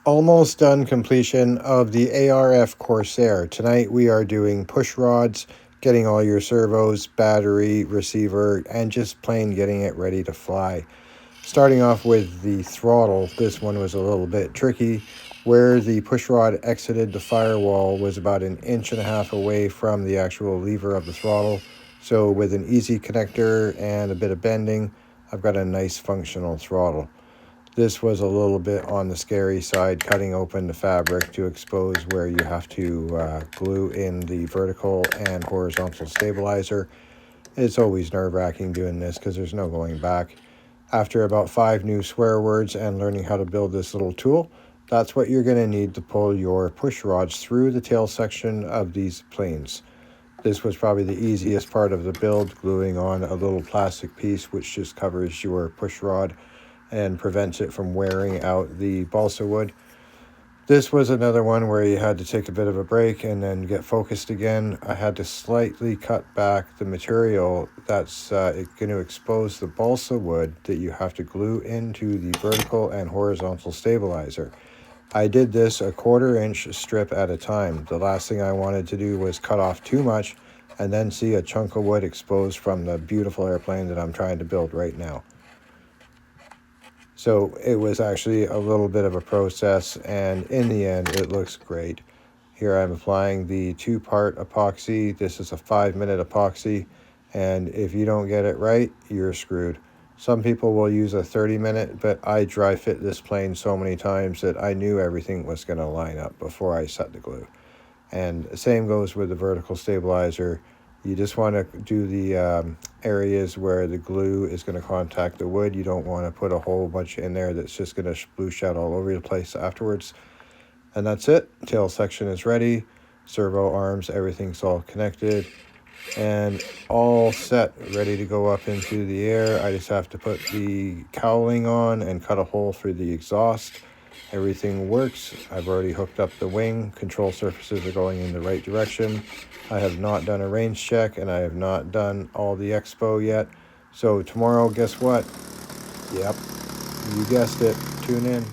Almost done completion of the ARF Corsair. Tonight we are doing push rods, getting all your servos, battery, receiver, and just plain getting it ready to fly. Starting off with the throttle, this one was a little bit tricky. Where the push rod exited the firewall was about 1.5 inches away from the actual lever of the throttle. So with an easy connector and a bit of bending, I've got a nice functional throttle. This was a little bit on the scary side, cutting open the fabric to expose where you have to glue in the vertical and horizontal stabilizer. It's always nerve-wracking doing this because there's no going back. After about 5 new swear words and learning how to build this little tool, that's what you're going to need to pull your push rods through the tail section of these planes. This was probably the easiest part of the build, gluing on a little plastic piece which just covers your push rod and prevents it from wearing out the balsa wood. This was another one where you had to take a bit of a break and then get focused again. I had to slightly cut back the material that's going to expose the balsa wood that you have to glue into the vertical and horizontal stabilizer. I did this a 1/4 inch strip at a time. The last thing I wanted to do was cut off too much and then see a chunk of wood exposed from the beautiful airplane that I'm trying to build right now. So it was actually a little bit of a process, and in the end it looks great. Here I'm applying the 2-part epoxy. This is a 5-minute epoxy, and if you don't get it right, you're screwed. Some people will use a 30-minute, but I dry fit this plane so many times that I knew everything was going to line up before I set the glue. And the same goes with the vertical stabilizer. You just want to do the areas where the glue is going to contact the wood. You don't want to put a whole bunch in there that's just going to sploosh out all over the place afterwards. And that's it. Tail section is ready. Servo arms, everything's all connected and all set, ready to go up into the air. I just have to put the cowling on and cut a hole for the exhaust. Everything works. I've already hooked up the wing. Control surfaces are going in the right direction. I have not done a range check, and I have not done all the expo yet. So tomorrow, guess what? Yep, you guessed it. Tune in.